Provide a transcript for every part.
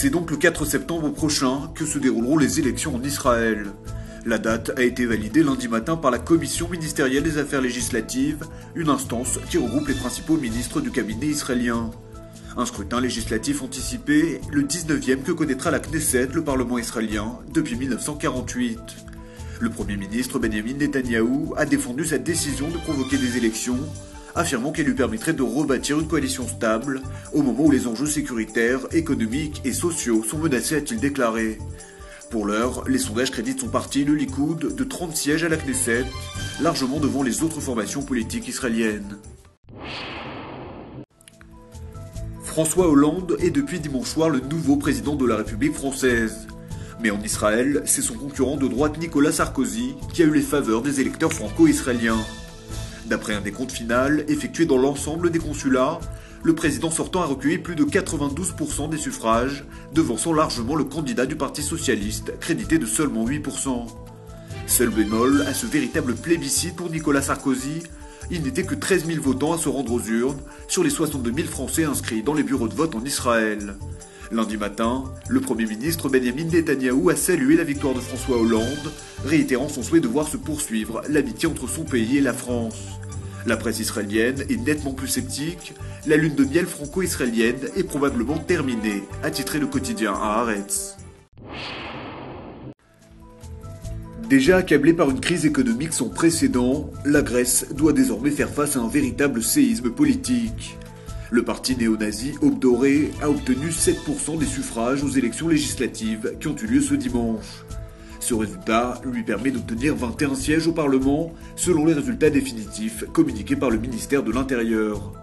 C'est donc le 4 septembre prochain que se dérouleront les élections en Israël. La date a été validée lundi matin par la Commission ministérielle des affaires législatives, une instance qui regroupe les principaux ministres du cabinet israélien. Un scrutin législatif anticipé, le 19e que connaîtra la Knesset, le Parlement israélien, depuis 1948. Le Premier ministre Benjamin Netanyahou a défendu sa décision de provoquer des élections, affirmant qu'elle lui permettrait de rebâtir une coalition stable au moment où les enjeux sécuritaires, économiques et sociaux sont menacés, a-t-il déclaré. Pour l'heure, les sondages créditent son parti, le Likoud, de 30 sièges à la Knesset, largement devant les autres formations politiques israéliennes. François Hollande est depuis dimanche soir le nouveau président de la République française. Mais en Israël, c'est son concurrent de droite Nicolas Sarkozy qui a eu les faveurs des électeurs franco-israéliens. D'après un décompte final effectué dans l'ensemble des consulats, le président sortant a recueilli plus de 92% des suffrages, devançant largement le candidat du Parti socialiste, crédité de seulement 8%. Seul bémol à ce véritable plébiscite pour Nicolas Sarkozy, il n'était que 13 000 votants à se rendre aux urnes sur les 62 000 Français inscrits dans les bureaux de vote en Israël. Lundi matin, le Premier ministre Benjamin Netanyahou a salué la victoire de François Hollande, réitérant son souhait de voir se poursuivre l'amitié entre son pays et la France. La presse israélienne est nettement plus sceptique, la lune de miel franco-israélienne est probablement terminée, a titré le quotidien Haaretz. Déjà accablée par une crise économique sans précédent, la Grèce doit désormais faire face à un véritable séisme politique. Le parti néo-nazi Aube Dorée a obtenu 7% des suffrages aux élections législatives qui ont eu lieu ce dimanche. Ce résultat lui permet d'obtenir 21 sièges au Parlement, selon les résultats définitifs communiqués par le ministère de l'Intérieur.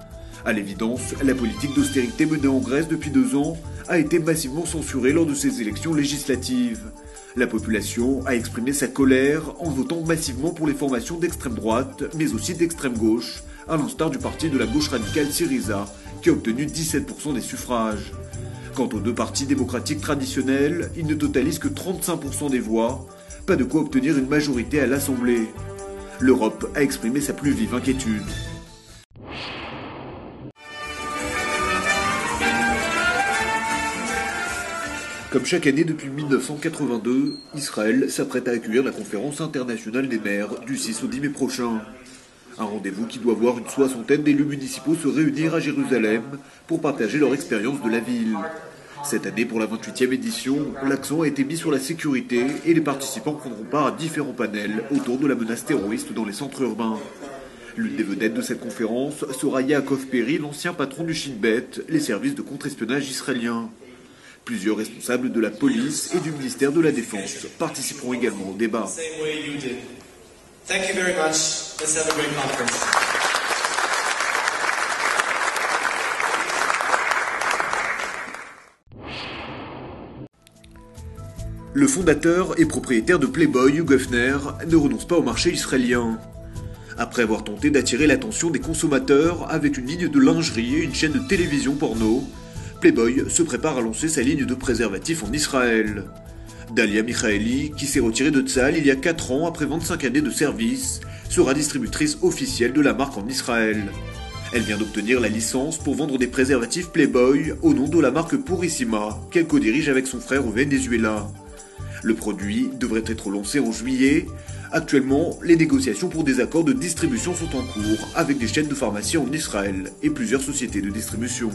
À l'évidence, la politique d'austérité menée en Grèce depuis 2 ans a été massivement censurée lors de ces élections législatives. La population a exprimé sa colère en votant massivement pour les formations d'extrême droite, mais aussi d'extrême gauche, à l'instar du parti de la gauche radicale Syriza, qui a obtenu 17% des suffrages. Quant aux 2 partis démocratiques traditionnels, ils ne totalisent que 35% des voix, pas de quoi obtenir une majorité à l'Assemblée. L'Europe a exprimé sa plus vive inquiétude. Comme chaque année depuis 1982, Israël s'apprête à accueillir la conférence internationale des maires du 6 au 10 mai prochain. Un rendez-vous qui doit voir une 60aine d'élus municipaux se réunir à Jérusalem pour partager leur expérience de la ville. Cette année, pour la 28e édition, l'accent a été mis sur la sécurité et les participants prendront part à différents panels autour de la menace terroriste dans les centres urbains. L'une des vedettes de cette conférence sera Yaakov Peri, l'ancien patron du Shin Bet, les services de contre-espionnage israéliens. Plusieurs responsables de la police et du ministère de la Défense participeront également au débat. Thank you very much. Let's have a great conference. Le fondateur et propriétaire de Playboy, Hugh Hefner, ne renonce pas au marché israélien. Après avoir tenté d'attirer l'attention des consommateurs avec une ligne de lingerie et une chaîne de télévision porno, Playboy se prépare à lancer sa ligne de préservatifs en Israël. Dalia Michaeli, qui s'est retirée de Tzahal il y a 4 ans après 25 années de service, sera distributrice officielle de la marque en Israël. Elle vient d'obtenir la licence pour vendre des préservatifs Playboy au nom de la marque Purissima, qu'elle co-dirige avec son frère au Venezuela. Le produit devrait être lancé en juillet. Actuellement, les négociations pour des accords de distribution sont en cours avec des chaînes de pharmacie en Israël et plusieurs sociétés de distribution.